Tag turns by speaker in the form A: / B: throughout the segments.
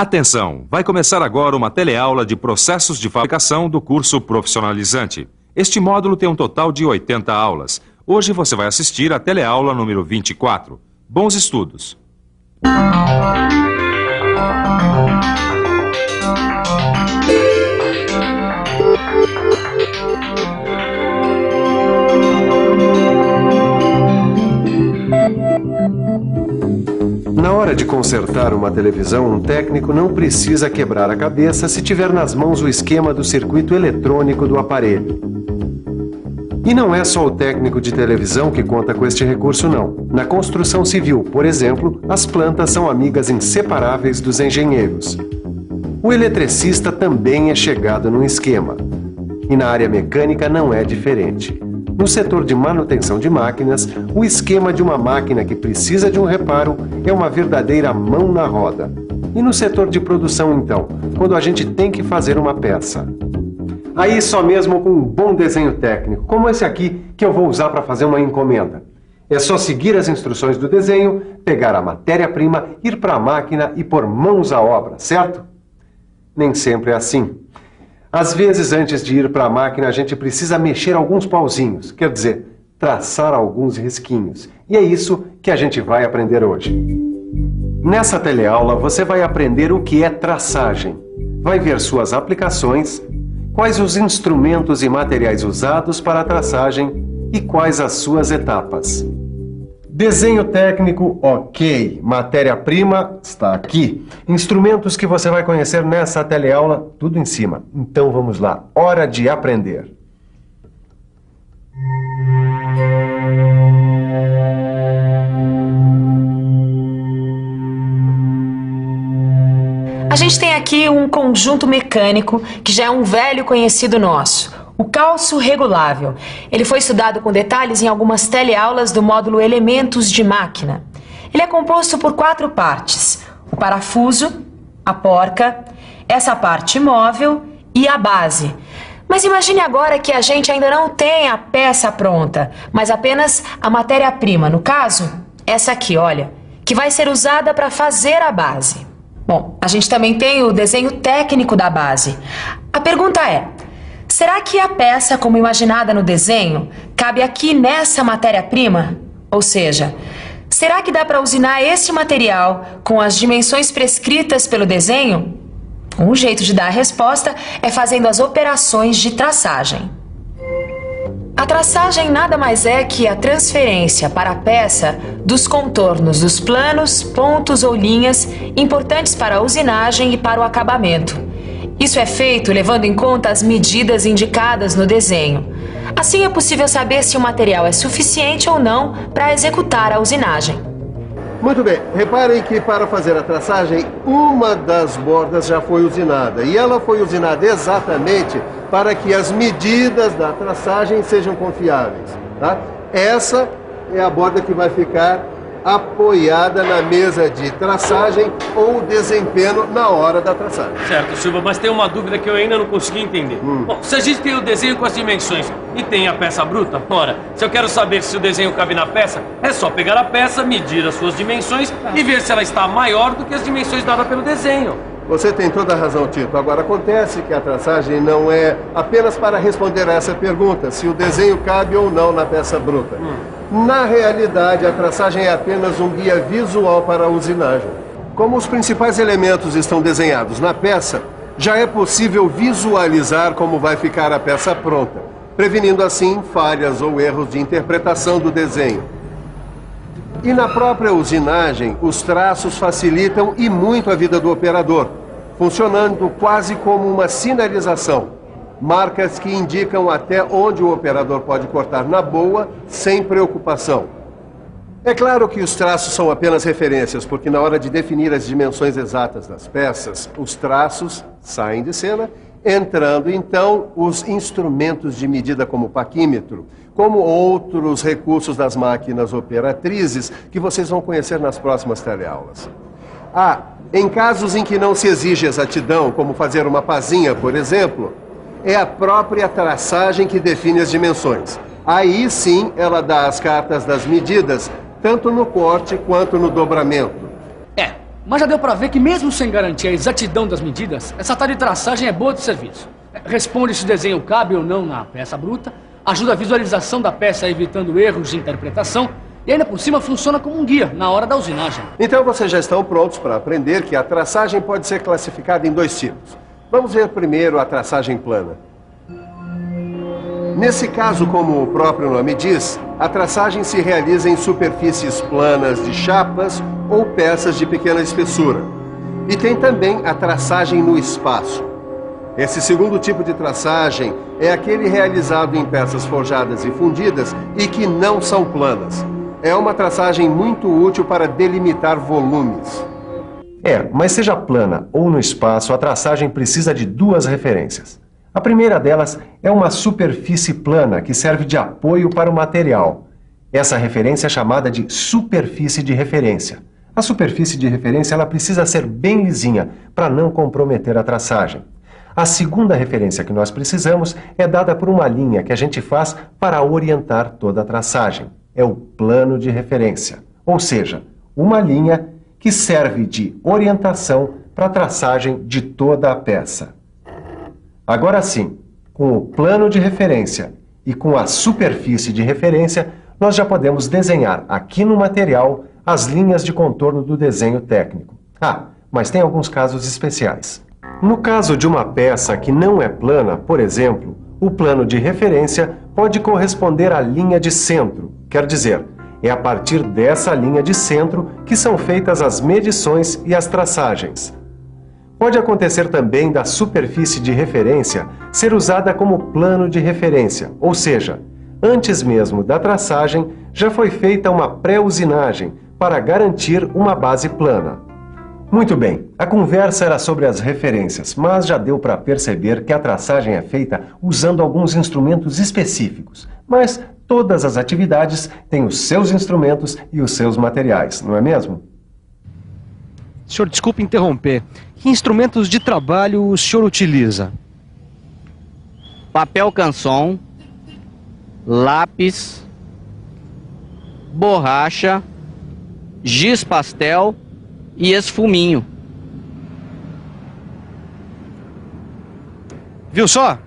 A: Atenção! Vai começar agora uma teleaula de processos de fabricação do curso profissionalizante. Este módulo tem um total de 80 aulas. Hoje você vai assistir a teleaula número 24. Bons estudos!
B: Na hora de consertar uma televisão, um técnico não precisa quebrar a cabeça se tiver nas mãos o esquema do circuito eletrônico do aparelho. E não é só o técnico de televisão que conta com este recurso, não. Na construção civil, por exemplo, as plantas são amigas inseparáveis dos engenheiros. O eletricista também é chegado no esquema. E na área mecânica não é diferente. No setor de manutenção de máquinas, o esquema de uma máquina que precisa de um reparo é uma verdadeira mão na roda. E no setor de produção, então, quando a gente tem que fazer uma peça? Aí só mesmo com um bom desenho técnico, como esse aqui que eu vou usar para fazer uma encomenda. É só seguir as instruções do desenho, pegar a matéria-prima, ir para a máquina e pôr mãos à obra, certo? Nem sempre é assim. Às vezes, antes de ir para a máquina, a gente precisa mexer alguns pauzinhos, quer dizer, traçar alguns risquinhos. E é isso que a gente vai aprender hoje. Nessa teleaula, você vai aprender o que é traçagem. Vai ver suas aplicações, quais os instrumentos e materiais usados para a traçagem e quais as suas etapas. Desenho técnico, ok. Matéria-prima está aqui. Instrumentos que você vai conhecer nessa teleaula, tudo em cima. Então vamos lá, hora de aprender.
C: A gente tem aqui um conjunto mecânico que já é um velho conhecido nosso. O calço regulável. Ele foi estudado com detalhes em algumas teleaulas do módulo Elementos de Máquina. Ele é composto por 4 partes: o parafuso, a porca, essa parte móvel e a base. Mas imagine agora que a gente ainda não tem a peça pronta, mas apenas a matéria-prima, no caso, essa aqui, olha, que vai ser usada para fazer a base. Bom, a gente também tem o desenho técnico da base. A pergunta é: será que a peça, como imaginada no desenho, cabe aqui nessa matéria-prima? Ou seja, será que dá para usinar esse material com as dimensões prescritas pelo desenho? Um jeito de dar a resposta é fazendo as operações de traçagem. A traçagem nada mais é que a transferência para a peça dos contornos dos planos, pontos ou linhas importantes para a usinagem e para o acabamento. Isso é feito levando em conta as medidas indicadas no desenho. Assim é possível saber se o material é suficiente ou não para executar a usinagem.
B: Muito bem, reparem que para fazer a traçagem, uma das bordas já foi usinada. E ela foi usinada exatamente para que as medidas da traçagem sejam confiáveis. Tá? Essa é a borda que vai ficar apoiada na mesa de traçagem ou desempenho na hora da traçagem.
D: Certo, Silva, mas tem uma dúvida que eu ainda não consegui entender. Bom, se a gente tem o desenho com as dimensões e tem a peça bruta, ora, se eu quero saber se o desenho cabe na peça, é só pegar a peça, medir as suas dimensões e ver se ela está maior do que as dimensões dadas pelo desenho.
B: Você tem toda a razão, Tito. Agora, acontece que a traçagem não é apenas para responder a essa pergunta, se o desenho cabe ou não na peça bruta. Na realidade, a traçagem é apenas um guia visual para a usinagem. Como os principais elementos estão desenhados na peça, já é possível visualizar como vai ficar a peça pronta, prevenindo assim falhas ou erros de interpretação do desenho. E na própria usinagem, os traços facilitam e muito a vida do operador, funcionando quase como uma sinalização. Marcas que indicam até onde o operador pode cortar na boa, sem preocupação. É claro que os traços são apenas referências, porque na hora de definir as dimensões exatas das peças, os traços saem de cena, entrando então os instrumentos de medida como o paquímetro, como outros recursos das máquinas operatrizes que vocês vão conhecer nas próximas teleaulas. Em casos em que não se exige exatidão, como fazer uma pazinha, por exemplo, é a própria traçagem que define as dimensões. Aí sim ela dá as cartas das medidas, tanto no corte quanto no dobramento.
E: Mas já deu pra ver que mesmo sem garantir a exatidão das medidas, essa tal de traçagem é boa de serviço. Responde se o desenho cabe ou não na peça bruta, ajuda a visualização da peça evitando erros de interpretação e ainda por cima funciona como um guia na hora da usinagem.
B: Então vocês já estão prontos para aprender que a traçagem pode ser classificada em 2 tipos. Vamos ver primeiro a traçagem plana. Nesse caso, como o próprio nome diz, a traçagem se realiza em superfícies planas de chapas ou peças de pequena espessura. E tem também a traçagem no espaço. Esse segundo tipo de traçagem é aquele realizado em peças forjadas e fundidas e que não são planas. É uma traçagem muito útil para delimitar volumes. Mas seja plana ou no espaço, a traçagem precisa de 2 referências. A primeira delas é uma superfície plana que serve de apoio para o material. Essa referência é chamada de superfície de referência. A superfície de referência ela precisa ser bem lisinha para não comprometer a traçagem. A segunda referência que nós precisamos é dada por uma linha que a gente faz para orientar toda a traçagem. É o plano de referência, ou seja, uma linha que serve de orientação para a traçagem de toda a peça. Agora sim, com o plano de referência e com a superfície de referência, nós já podemos desenhar aqui no material as linhas de contorno do desenho técnico. Mas tem alguns casos especiais. No caso de uma peça que não é plana, por exemplo, o plano de referência pode corresponder à linha de centro. Quer dizer, é a partir dessa linha de centro que são feitas as medições e as traçagens. Pode acontecer também da superfície de referência ser usada como plano de referência, ou seja, antes mesmo da traçagem já foi feita uma pré-usinagem para garantir uma base plana. Muito bem, a conversa era sobre as referências, mas já deu para perceber que a traçagem é feita usando alguns instrumentos específicos. Mas todas as atividades têm os seus instrumentos e os seus materiais, não é mesmo?
F: Senhor, desculpe interromper. Que instrumentos de trabalho o senhor utiliza?
G: Papel canson, lápis, borracha, giz pastel e esfuminho.
F: Viu só?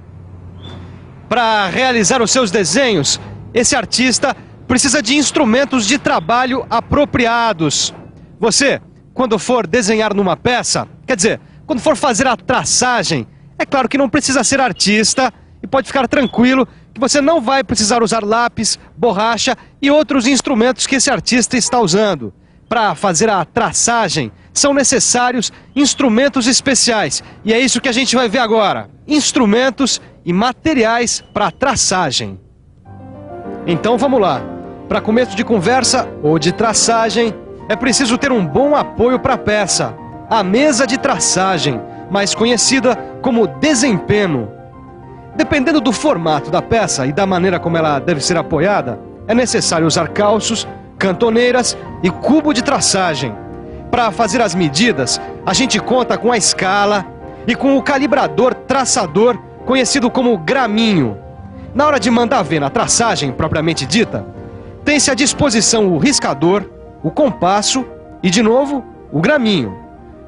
F: Para realizar os seus desenhos, esse artista precisa de instrumentos de trabalho apropriados. Você, quando for desenhar numa peça, quer dizer, quando for fazer a traçagem, é claro que não precisa ser artista e pode ficar tranquilo que você não vai precisar usar lápis, borracha e outros instrumentos que esse artista está usando. Para fazer a traçagem, são necessários instrumentos especiais. E é isso que a gente vai ver agora. Instrumentos e materiais para traçagem. Então vamos lá. Para começo de conversa ou de traçagem, é preciso ter um bom apoio para a peça. A mesa de traçagem, mais conhecida como desempenno. Dependendo do formato da peça e da maneira como ela deve ser apoiada, é necessário usar calços, cantoneiras e cubo de traçagem. Para fazer as medidas, a gente conta com a escala e com o calibrador traçador, conhecido como graminho. Na hora de mandar ver na traçagem propriamente dita, tem-se à disposição o riscador, o compasso e, de novo, o graminho.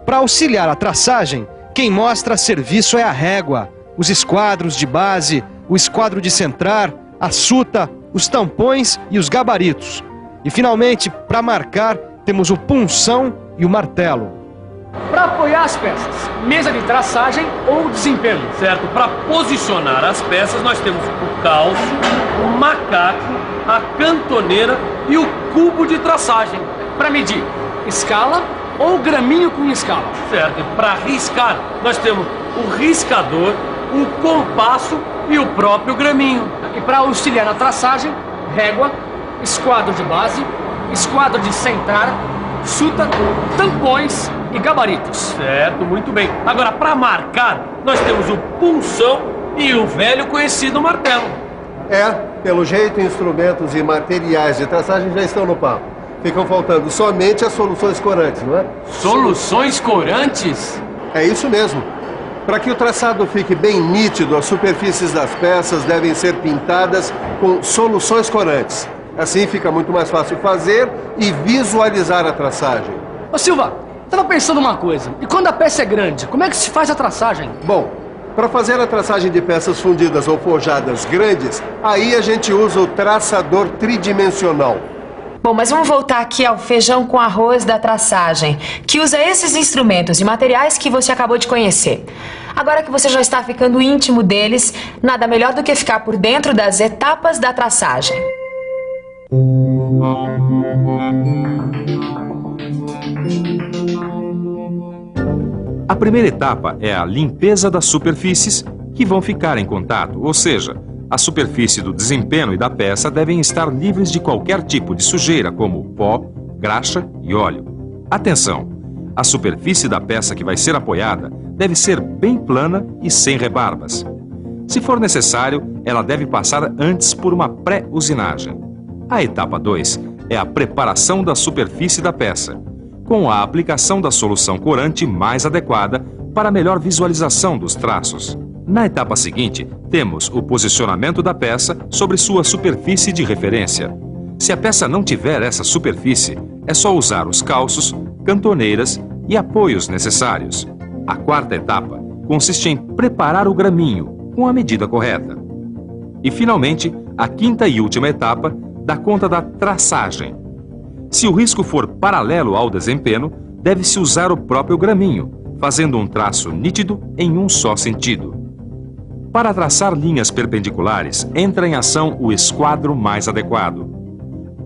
F: Para auxiliar a traçagem, quem mostra serviço é a régua, os esquadros de base, o esquadro de centrar, a suta, os tampões e os gabaritos. E, finalmente, para marcar, temos o punção e o martelo.
E: Para apoiar as peças, mesa de traçagem ou desempenho.
D: Certo, para posicionar as peças nós temos o calço, o macaco, a cantoneira e o cubo de traçagem.
E: Para medir, escala ou graminho com escala.
D: Certo, e para riscar nós temos o riscador, o compasso e o próprio graminho.
E: E para auxiliar na traçagem, régua, esquadro de base, esquadro de centrar, suta, tampões e gabaritos.
D: Certo, muito bem. Agora, para marcar, nós temos o punção e o velho conhecido martelo.
B: Pelo jeito, instrumentos e materiais de traçagem já estão no papo. Ficam faltando somente as soluções corantes, não é?
D: Soluções corantes?
B: É isso mesmo. Para que o traçado fique bem nítido, as superfícies das peças devem ser pintadas com soluções corantes. Assim fica muito mais fácil fazer e visualizar a traçagem.
E: Ô Silva, Tava pensando uma coisa. E quando a peça é grande, como é que se faz a traçagem?
B: Bom, para fazer a traçagem de peças fundidas ou forjadas grandes, aí a gente usa o traçador tridimensional.
C: Bom, mas vamos voltar aqui ao feijão com arroz da traçagem, que usa esses instrumentos e materiais que você acabou de conhecer. Agora que você já está ficando íntimo deles, nada melhor do que ficar por dentro das etapas da traçagem.
A: A primeira etapa é a limpeza das superfícies que vão ficar em contato, ou seja, a superfície do desempenho e da peça devem estar livres de qualquer tipo de sujeira, como pó, graxa e óleo. Atenção! A superfície da peça que vai ser apoiada deve ser bem plana e sem rebarbas. Se for necessário, ela deve passar antes por uma pré-usinagem. A etapa 2 é a preparação da superfície da peça, com a aplicação da solução corante mais adequada para melhor visualização dos traços. Na etapa seguinte, temos o posicionamento da peça sobre sua superfície de referência. Se a peça não tiver essa superfície, é só usar os calços, cantoneiras e apoios necessários. A quarta etapa consiste em preparar o graminho com a medida correta. E, finalmente, a quinta e última etapa dá conta da traçagem. Se o risco for paralelo ao desempenho, deve-se usar o próprio graminho, fazendo um traço nítido em um só sentido. Para traçar linhas perpendiculares, entra em ação o esquadro mais adequado.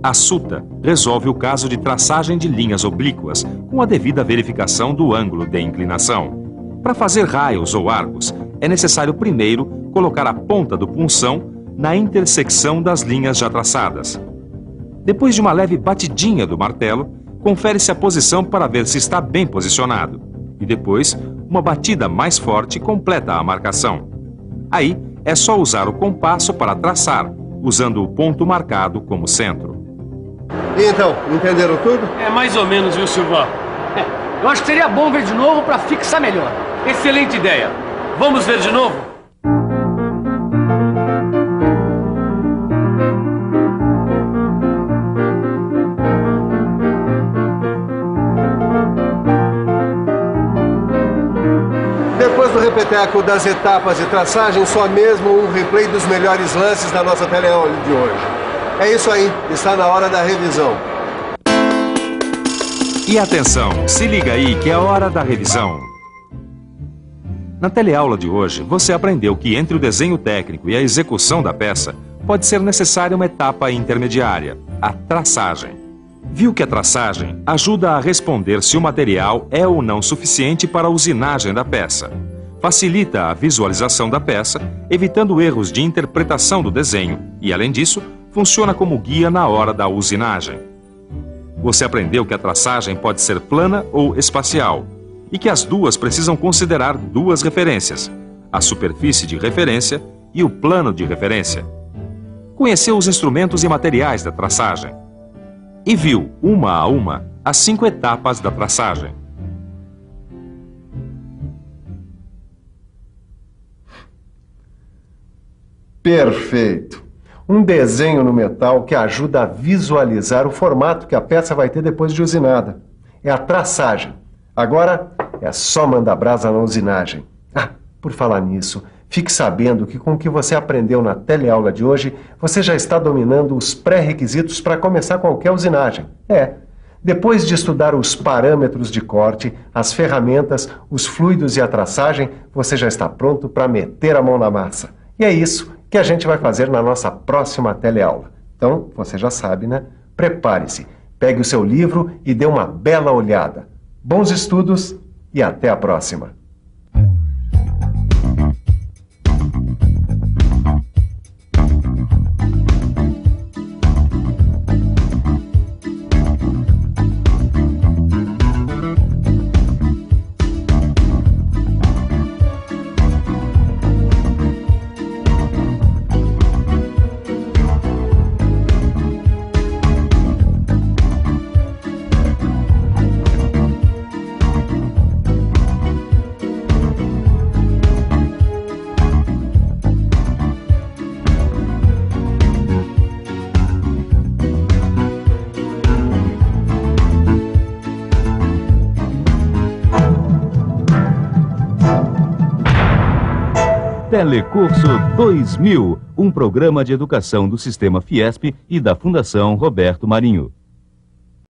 A: A suta resolve o caso de traçagem de linhas oblíquas, com a devida verificação do ângulo de inclinação. Para fazer raios ou arcos, é necessário primeiro colocar a ponta do punção na intersecção das linhas já traçadas. Depois de uma leve batidinha do martelo, confere-se a posição para ver se está bem posicionado. E depois, uma batida mais forte completa a marcação. Aí, é só usar o compasso para traçar, usando o ponto marcado como centro.
B: E então, entenderam tudo?
D: É mais ou menos, viu, Silvão?
E: Eu acho que seria bom ver de novo para fixar melhor.
D: Excelente ideia. Vamos ver de novo?
B: Depois do repeteco das etapas de traçagem, só mesmo um replay dos melhores lances da nossa teleaula de hoje. É isso aí, está na hora da revisão.
A: E atenção, se liga aí que é hora da revisão. Na teleaula de hoje, você aprendeu que entre o desenho técnico e a execução da peça, pode ser necessária uma etapa intermediária, a traçagem. Viu que a traçagem ajuda a responder se o material é ou não suficiente para a usinagem da peça. Facilita a visualização da peça, evitando erros de interpretação do desenho e, além disso, funciona como guia na hora da usinagem. Você aprendeu que a traçagem pode ser plana ou espacial e que as duas precisam considerar duas referências, a superfície de referência e o plano de referência. Conheceu os instrumentos e materiais da traçagem e viu, uma a uma, as 5 etapas da traçagem.
B: Perfeito. Um desenho no metal que ajuda a visualizar o formato que a peça vai ter depois de usinada. É a traçagem. Agora é só mandar brasa na usinagem. Ah, por falar nisso, fique sabendo que com o que você aprendeu na teleaula de hoje, você já está dominando os pré-requisitos para começar qualquer usinagem. Depois de estudar os parâmetros de corte, as ferramentas, os fluidos e a traçagem, você já está pronto para meter a mão na massa. E é isso que a gente vai fazer na nossa próxima teleaula. Então, você já sabe, né? Prepare-se, pegue o seu livro e dê uma bela olhada. Bons estudos e até a próxima!
H: Telecurso 2000, um programa de educação do Sistema Fiesp e da Fundação Roberto Marinho.